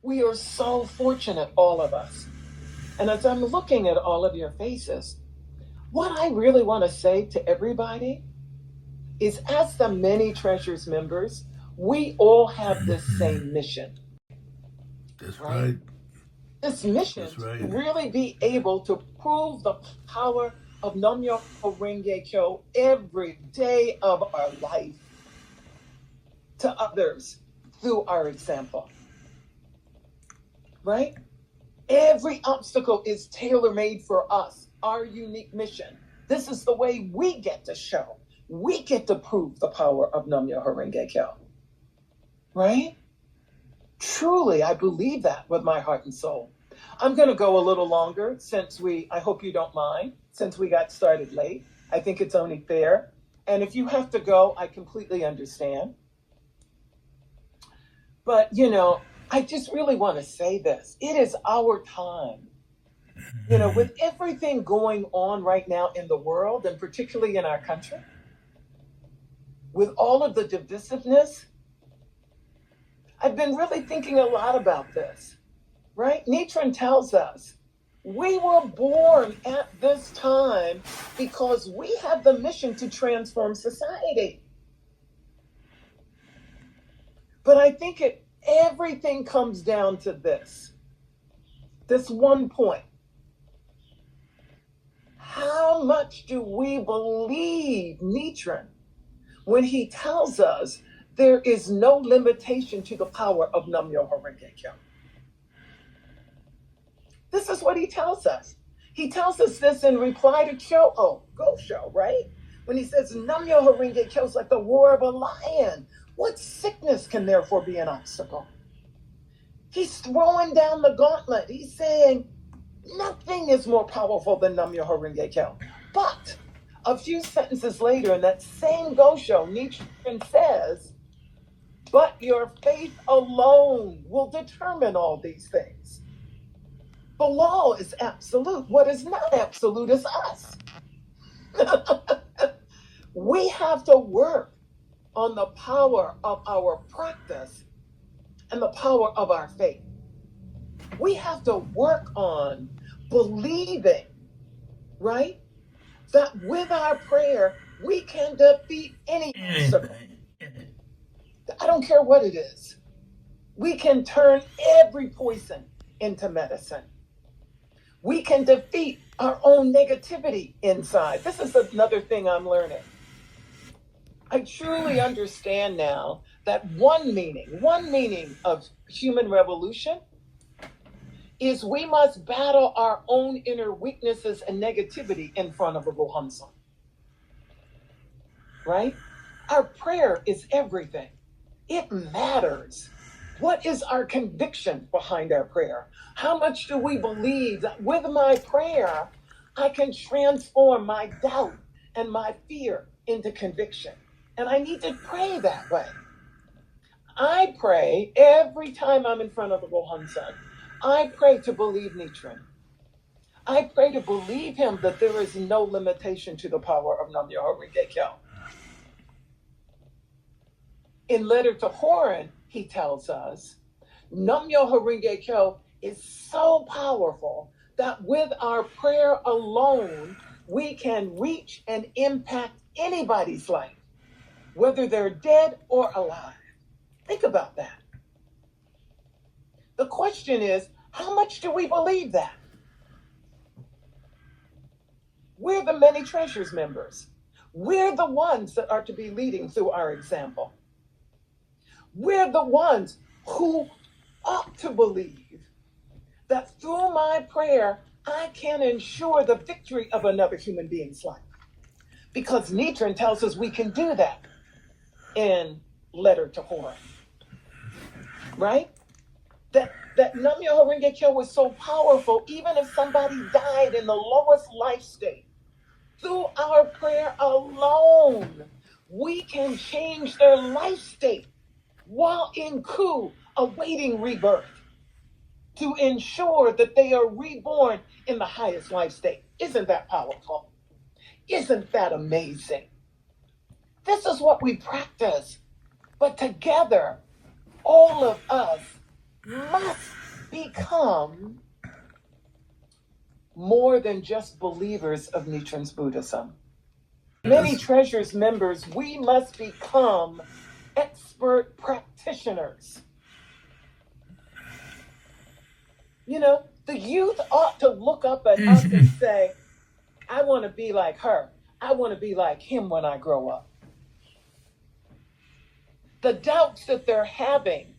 We are so fortunate, all of us. And as I'm looking at all of your faces, what I really want to say to everybody is, as the Many Treasures members, we all have this same mission. That's Right? right. This mission That's to right. really be able to prove the power of Myoho Renge Kyo every day of our life to others through our example. Right? Every obstacle is tailor-made for us, our unique mission. This is the way we get to show. We get to prove the power of Myoho Renge Kyo. Right? Truly, I believe that with my heart and soul. I'm going to go a little longer I hope you don't mind, since we got started late. I think it's only fair. And if you have to go, I completely understand. But, I just really want to say this. It is our time. With everything going on right now in the world, and particularly in our country, with all of the divisiveness, I've been really thinking a lot about this, right? Nichiren tells us we were born at this time because we have the mission to transform society. But I think everything comes down to this one point. How much do we believe Nichiren when he tells us there is no limitation to the power of Myoho Renge Kyo? This is what he tells us. He tells us this in reply to Gosho, right? When he says Myoho Renge Kyo is like the roar of a lion. What sickness can therefore be an obstacle? He's throwing down the gauntlet. He's saying nothing is more powerful than Myoho Renge Kyo. But a few sentences later in that same Gosho, Nichiren says, but your faith alone will determine all these things. The law is absolute. What is not absolute is us. We have to work on the power of our practice and the power of our faith. We have to work on believing, right, that with our prayer, we can defeat any obstacle. I don't care what it is. We can turn every poison into medicine. We can defeat our own negativity inside. This is another thing I'm learning. I truly understand now that one meaning of human revolution is we must battle our own inner weaknesses and negativity in front of a Gohansan. Right? Our prayer is everything. It matters. What is our conviction behind our prayer? How much do we believe that with my prayer, I can transform my doubt and my fear into conviction? And I need to pray that way. I pray every time I'm in front of the Gohansan. I pray to believe Nichiren. I pray to believe him that there is no limitation to the power of Myoho Renge Kyo. In Letter to Horan, he tells us, Myoho Renge Kyo is so powerful that with our prayer alone, we can reach and impact anybody's life, whether they're dead or alive. Think about that. The question is, how much do we believe that? We're the Many Treasures members. We're the ones that are to be leading through our example. We're the ones who ought to believe that through my prayer, I can ensure the victory of another human being's life. Because Nichiren tells us we can do that in Letter to Horan. Right? That Myoho Renge Kyo was so powerful, even if somebody died in the lowest life state, through our prayer alone, we can change their life state while in Ku, awaiting rebirth, to ensure that they are reborn in the highest life state. Isn't that powerful? Isn't that amazing? This is what we practice. But together, all of us must become more than just believers of Nichiren's Buddhism. Many Treasures members, we must become expert practitioners. You know, the youth ought to look up at us and say, I want to be like her. I want to be like him when I grow up. The doubts that they're having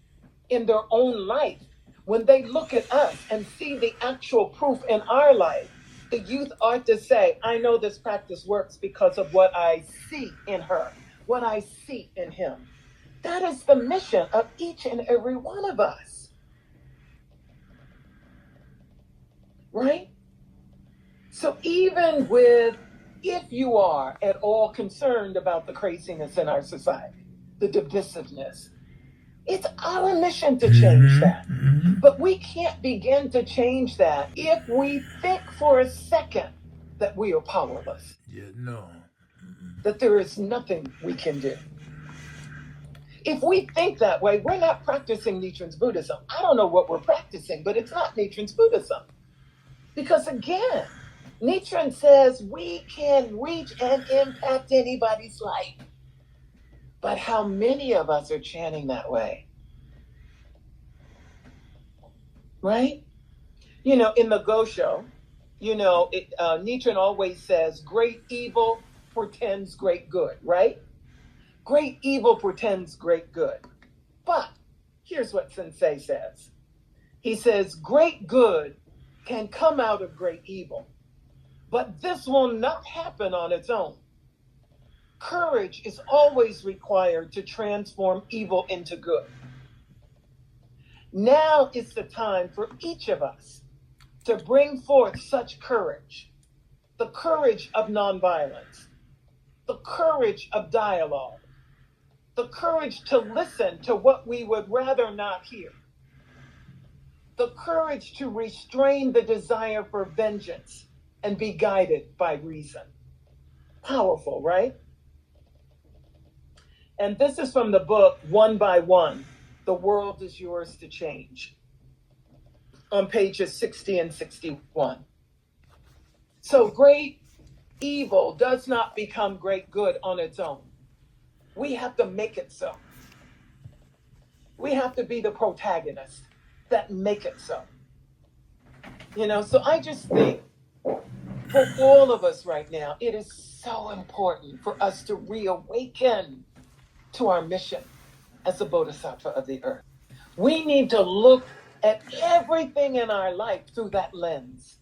in their own life, when they look at us and see the actual proof in our life, the youth ought to say, I know this practice works because of what I see in her, what I see in him. That is the mission of each and every one of us. Right? So even if you are at all concerned about the craziness in our society, the divisiveness, it's our mission to change that. But we can't begin to change that if we think for a second that we are powerless. That there is nothing we can do. If we think that way, we're not practicing Nichiren's Buddhism. I don't know what we're practicing, but it's not Nichiren's Buddhism. Because again, Nichiren says we can reach and impact anybody's life. But how many of us are chanting that way? Right? You know, in the Gosho, you know, Nichiren always says, great evil portends great good, right? Great evil portends great good. But here's what Sensei says. He says, great good can come out of great evil. But this will not happen on its own. Courage is always required to transform evil into good. Now is the time for each of us to bring forth such courage, the courage of nonviolence, the courage of dialogue, the courage to listen to what we would rather not hear, the courage to restrain the desire for vengeance and be guided by reason. Powerful, right? And this is from the book, One by One, The World is Yours to Change, on pages 60 and 61. So great evil does not become great good on its own. We have to make it so. We have to be the protagonists that make it so. You know, so I just think for all of us right now, it is so important for us to reawaken to our mission as a bodhisattva of the earth. We need to look at everything in our life through that lens.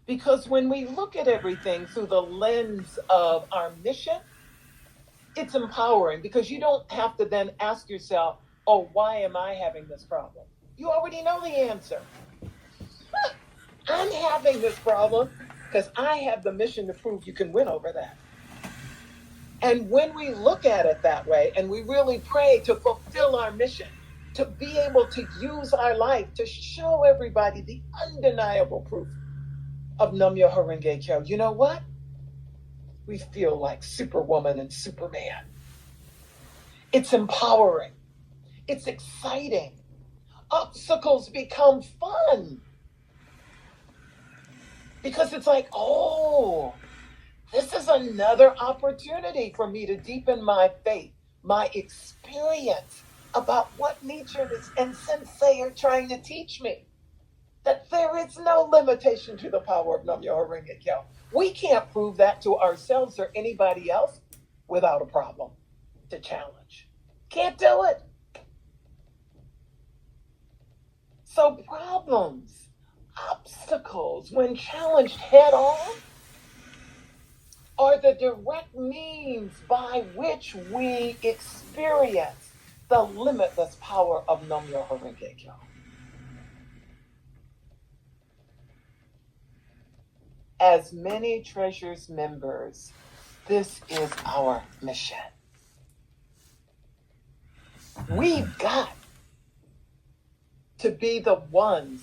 Because when we look at everything through the lens of our mission, it's empowering because you don't have to then ask yourself, oh, why am I having this problem? You already know the answer. I'm having this problem because I have the mission to prove you can win over that. And when we look at it that way and we really pray to fulfill our mission, to be able to use our life to show everybody the undeniable proof of Myoho Renge Kyo, you know what? We feel like Superwoman and Superman. It's empowering. It's exciting. Obstacles become fun. Because it's like, oh, this is another opportunity for me to deepen my faith, my experience about what Nichiren and Sensei are trying to teach me. That there is no limitation to the power of Myoho Renge Kyo. We can't prove that to ourselves or anybody else without a problem to challenge. Can't do it. So problems, obstacles, when challenged head on, are the direct means by which we experience the limitless power of Myoho Renge Kyo. As many Treasures members, this is our mission. We've got to be the ones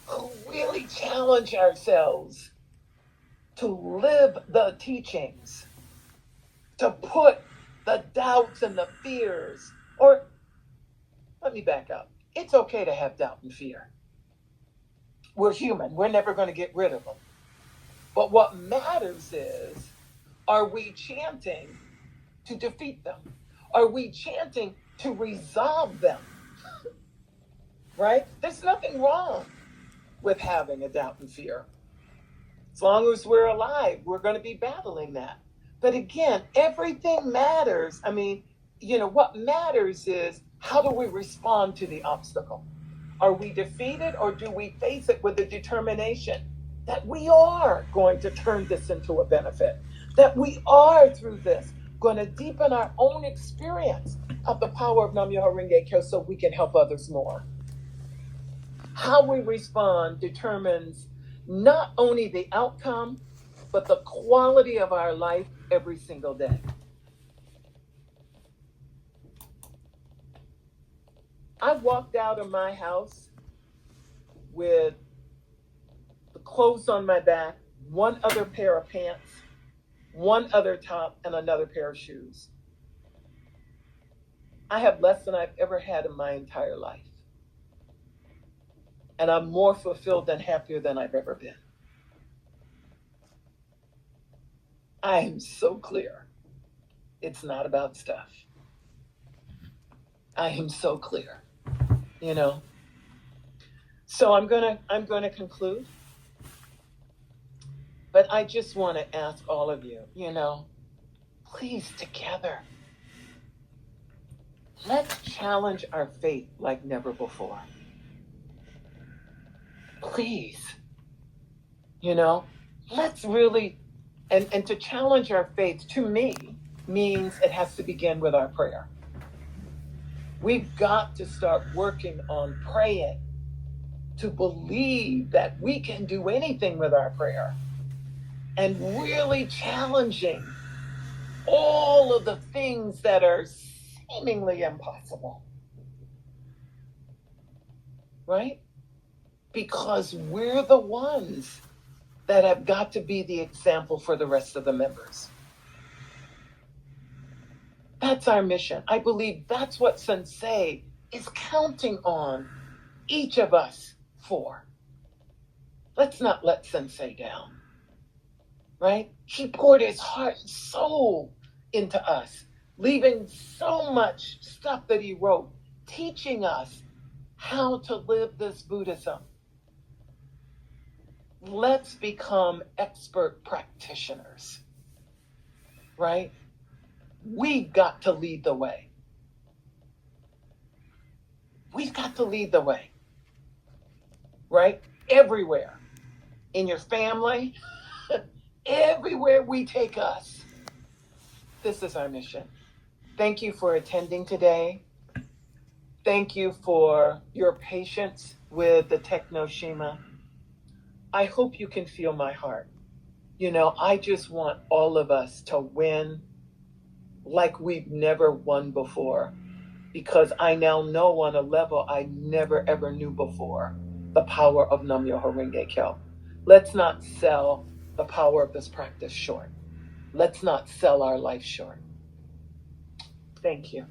who really challenge ourselves to live the teachings, to put the doubts and the fears, or let me back up. It's okay to have doubt and fear. We're human. We're never going to get rid of them. But what matters is, are we chanting to defeat them? Are we chanting to resolve them? Right? There's nothing wrong with having a doubt and fear. As long as we're alive, we're going to be battling that. But again, everything matters. I mean, what matters is, how do we respond to the obstacle? Are we defeated, or do we face it with the determination that we are going to turn this into a benefit? That we are, through this, going to deepen our own experience of the power of Myoho Renge Kyo so we can help others more. How we respond determines not only the outcome, but the quality of our life every single day. I walked out of my house with the clothes on my back, one other pair of pants, one other top, and another pair of shoes. I have less than I've ever had in my entire life. And I'm more fulfilled and happier than I've ever been. I am so clear. It's not about stuff. I am so clear, So I'm gonna conclude. But I just want to ask all of you, please, together, let's challenge our faith like never before. Please, let's really, and to challenge our faith, to me, means it has to begin with our prayer. We've got to start working on praying to believe that we can do anything with our prayer, and really challenging all of the things that are seemingly impossible. Right? Because we're the ones that have got to be the example for the rest of the members. That's our mission. I believe that's what Sensei is counting on each of us for. Let's not let Sensei down. Right? He poured his heart and soul into us, leaving so much stuff that he wrote, teaching us how to live this Buddhism. Let's become expert practitioners, right? We've got to lead the way. We've got to lead the way, right? Everywhere. In your family, everywhere we take us. This is our mission. Thank you for attending today. Thank you for your patience with the Technoshima. I hope you can feel my heart. I just want all of us to win like we've never won before, because I now know on a level I never ever knew before the power of Myoho Renge Kyo. Let's not sell the power of this practice short. Let's not sell our life short. Thank you.